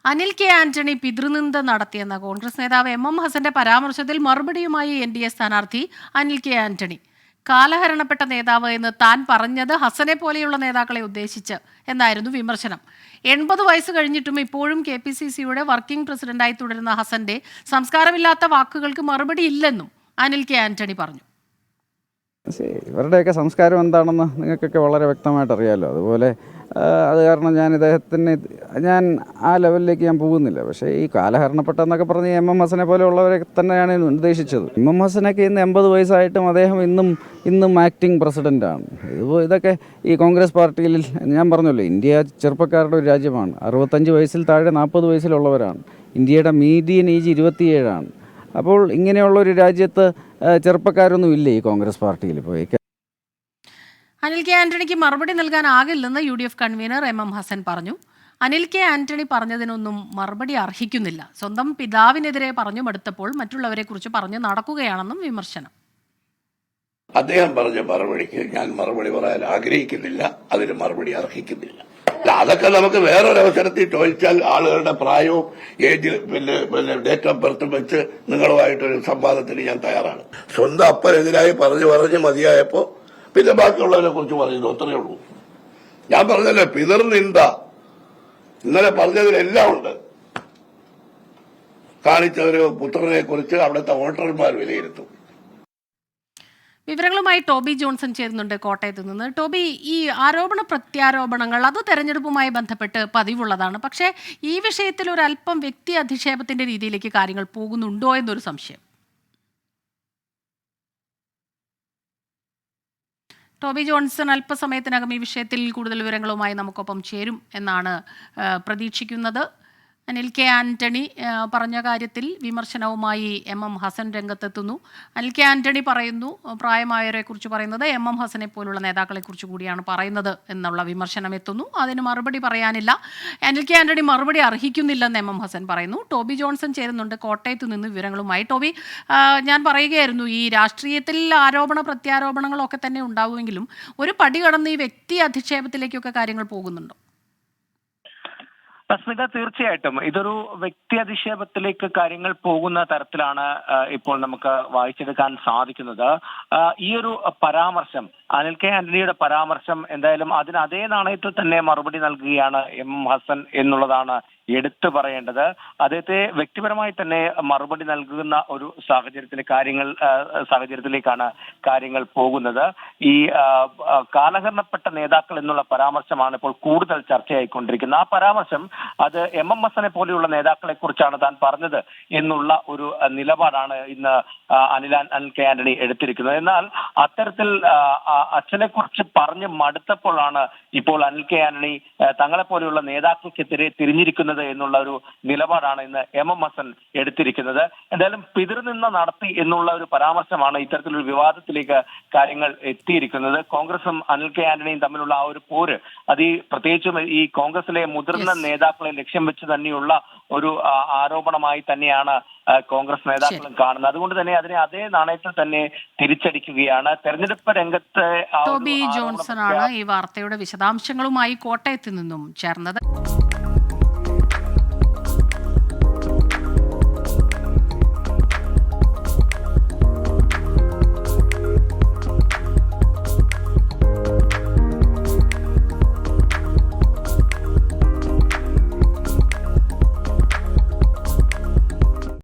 Anil K Antony പിതൃനിന്ദ നടത്തിയെന്ന കോൺഗ്രസ് നേതാവ് M ഹസന്റെ പരാമർശത്തിൽ മറുപടിയുമായി എൻ.ഡി.എ സ്ഥാനാർത്ഥി അനിൽ കെ ആന്റണി. കാലഹരണപ്പെട്ട നേതാവ് എന്ന് താൻ പറഞ്ഞത് ഹസനെ പോലെയുള്ള നേതാക്കളെ ഉദ്ദേശിച്ച് എന്നായിരുന്നു വിമർശനം. 80 വയസ്സ് കഴിഞ്ഞിട്ടും ഇപ്പോഴും KPCCയുടെ വർക്കിംഗ് പ്രസിഡന്റായി തുടരുന്ന ഹസന്റെ സംസ്കാരമില്ലാത്ത വാക്കുകൾക്ക് മറുപടിയില്ലെന്നും അനിൽ കെ ആന്റണി പറഞ്ഞു. ഇവരുടെയൊക്കെ സംസ്കാരം എന്താണെന്ന് നിങ്ങൾക്കൊക്കെ വളരെ വ്യക്തമായിട്ട് അറിയാമല്ലോ. അതുപോലെ അത് കാരണം ഞാൻ ആ ലെവലിലേക്ക് ഞാൻ പോകുന്നില്ല. പക്ഷേ ഈ കാലഹരണപ്പെട്ടെന്നൊക്കെ പറഞ്ഞ് എം ഹസനെ പോലെയുള്ളവരെ തന്നെയാണ് ഉദ്ദേശിച്ചത്. എം ഹസനൊക്കെ ഇന്ന് 80 വയസ്സായിട്ടും അദ്ദേഹം ഇന്നും ആക്ടിങ് പ്രസിഡൻ്റാണ്. ഇതൊക്കെ ഈ കോൺഗ്രസ് പാർട്ടിയിൽ ഞാൻ പറഞ്ഞല്ലോ, ഇന്ത്യ ചെറുപ്പക്കാരുടെ ഒരു രാജ്യമാണ്. 65 വയസ്സിൽ താഴെ 40 വയസ്സിലുള്ളവരാണ്. ഇന്ത്യയുടെ മീഡിയൻ ഏജ് 27 അപ്പോൾ ഇങ്ങനെയുള്ളൊരു രാജ്യത്ത് ചെറുപ്പക്കാരൊന്നും ഇല്ലേ ഈ കോൺഗ്രസ് പാർട്ടിയിൽ? ഇപ്പോൾ അനിൽ കെ ആന്റണിക്ക് മറുപടി നൽകാനാകില്ലെന്ന് UDF കൺവീനർ എം ഹസൻ പറഞ്ഞു. അനിൽ കെ ആന്റണി പറഞ്ഞതിനൊന്നും മറുപടി അർഹിക്കുന്നില്ല. സ്വന്തം പിതാവിനെതിരെ പറഞ്ഞു മടുത്തപ്പോൾ മറ്റുള്ളവരെ കുറിച്ച് പറഞ്ഞു നടക്കുകയാണെന്നും വിമർശനം. അദ്ദേഹം പറഞ്ഞ മറുപടിക്ക് ഞാൻ മറുപടി പറയാൻ ആഗ്രഹിക്കുന്നില്ല, അതിന് മറുപടി അർഹിക്കുന്നില്ല. അതൊക്കെ നമുക്ക് വേറൊരവസരത്തിൽ ചോദിച്ചാൽ ആളുകളുടെ പ്രായവും ഏജ് പിന്നെ ഡേറ്റ് ഓഫ് ബർത്ത് വെച്ച് നിങ്ങളുമായിട്ടൊരു സംവാദത്തിന് ഞാൻ തയ്യാറാണ്. സ്വന്തം അപ്പനെതിരായി പറഞ്ഞു മതിയായപ്പോ പിന്നെ ബാക്കിയുള്ളവരെ കുറിച്ച് പറയുന്നു, അത്രയേ ഉള്ളൂ. ഞാൻ പറഞ്ഞല്ലോ, പിതൃനിന്ദ ഇന്നലെ പറഞ്ഞതിലെല്ലാം ഉണ്ട്. കാണിച്ച ഒരു പുത്രനെ കുറിച്ച് അവിടുത്തെ വോട്ടർമാർ വിലയിരുത്തും. വിവരങ്ങളുമായി ടോബി ജോൺസൺ ചേരുന്നുണ്ട് കോട്ടയത്ത് നിന്ന്. ടോബി, ഈ ആരോപണ പ്രത്യാരോപണങ്ങൾ അത് തെരഞ്ഞെടുപ്പുമായി ബന്ധപ്പെട്ട് പതിവുള്ളതാണ്. പക്ഷേ ഈ വിഷയത്തിൽ ഒരല്പം വ്യക്തി അധിക്ഷേപത്തിന്റെ രീതിയിലേക്ക് കാര്യങ്ങൾ പോകുന്നുണ്ടോ എന്നൊരു സംശയം. ടോബി ജോൺസൺ അല്പസമയത്തിനകം ഈ വിഷയത്തിൽ കൂടുതൽ വിവരങ്ങളുമായി നമുക്കൊപ്പം ചേരും എന്നാണ് പ്രതീക്ഷിക്കുന്നത്. അനിൽ കെ ആന്റണി പറഞ്ഞ കാര്യത്തിൽ വിമർശനവുമായി എം ഹസൻ രംഗത്തെത്തുന്നു. അനിൽ കെ ആന്റണി പറയുന്നു, പ്രായമായവരെ കുറിച്ച് പറയുന്നത് എം ഹസനെ പോലുള്ള നേതാക്കളെ കുറിച്ച് കൂടിയാണ് പറയുന്നത് എന്നുള്ള വിമർശനം എത്തുന്നു. അതിന് മറുപടി പറയാനില്ല. അനിൽ കെ ആന്റണി മറുപടി അർഹിക്കുന്നില്ലെന്ന് എം ഹസൻ പറയുന്നു. ടോബി ജോൺസൺ ചേരുന്നുണ്ട് കോട്ടയത്ത് നിന്ന് വിവരങ്ങളുമായി. ടോബി, ഞാൻ പറയുകയായിരുന്നു, ഈ രാഷ്ട്രീയത്തിൽ ആരോപണ പ്രത്യാരോപണങ്ങളൊക്കെ തന്നെ ഉണ്ടാവുമെങ്കിലും ഒരു പടി കടന്ന് ഈ വ്യക്തി അധിക്ഷേപത്തിലേക്കൊക്കെ കാര്യങ്ങൾ പോകുന്നുണ്ടോ? സ്മിത, തീർച്ചയായിട്ടും ഇതൊരു വ്യക്തി അധിക്ഷേപത്തിലേക്ക് കാര്യങ്ങൾ പോകുന്ന തരത്തിലാണ് ഇപ്പോൾ നമുക്ക് വായിച്ചെടുക്കാൻ സാധിക്കുന്നത്. ഈ ഒരു പരാമർശം, അനിൽ കെ ആന്റണിയുടെ പരാമർശം, എന്തായാലും അതിന് അതേ നാണയത്തിൽ തന്നെ മറുപടി നൽകുകയാണ് എം ഹസൻ എന്നുള്ളതാണ് എടുത്തു പറയേണ്ടത്. അദ്ദേഹത്തെ വ്യക്തിപരമായി തന്നെ മറുപടി നൽകുന്ന ഒരു സാഹചര്യത്തിലേക്കാണ് കാര്യങ്ങൾ പോകുന്നത്. ഈ കാലഹരണപ്പെട്ട നേതാക്കൾ എന്നുള്ള പരാമർശമാണ് ഇപ്പോൾ കൂടുതൽ ചർച്ചയായിക്കൊണ്ടിരിക്കുന്നത്. ആ പരാമർശം അത് എം ഹസനെ പോലെയുള്ള നേതാക്കളെ കുറിച്ചാണ് താൻ പറഞ്ഞത് എന്നുള്ള ഒരു നിലപാടാണ് ഇന്ന് അനിൽ കെ ആന്റണി എടുത്തിരിക്കുന്നത്. എന്നാൽ അത്തരത്തിൽ അച്ഛനെ കുറിച്ച് പറഞ്ഞ് മടുത്തപ്പോഴാണ് ഇപ്പോൾ അനിൽ കെ ആന്റണി തങ്ങളെ പോലെയുള്ള നേതാക്കൾക്കെതിരെ തിരിഞ്ഞിരിക്കുന്നത് എന്നുള്ള ഒരു നിലപാടാണ് ഇന്ന് എം ഹസൻ എടുത്തിരിക്കുന്നത്. എന്തായാലും പിതൃനിന്ദ നടത്തി എന്നുള്ള ഒരു പരാമർശമാണ് ഇത്തരത്തിലൊരു വിവാദത്തിലേക്ക് കാര്യങ്ങൾ എത്തിയിരിക്കുന്നത്. കോൺഗ്രസും അനിൽ കെ ആന്റണിയും തമ്മിലുള്ള ആ ഒരു പോര്, അത് പ്രത്യേകിച്ചും ഈ കോൺഗ്രസിലെ മുതിർന്ന നേതാക്കളെ ലക്ഷ്യം വെച്ച് തന്നെയുള്ള ഒരു ആരോപണമായി തന്നെയാണ് കോൺഗ്രസ് നേതാക്കളും കാണുന്നത്. അതുകൊണ്ട് തന്നെ അതിനെ അതേ നാണയത്തിൽ തന്നെ തിരിച്ചടിക്കുകയാണ്. തെരഞ്ഞെടുപ്പ് രംഗത്ത് ടോബി ജോൺസൺ ആണ് ഈ വാർത്തയുടെ വിശദാംശങ്ങളുമായി കോട്ടയത്ത് നിന്നും ചേർന്നത്.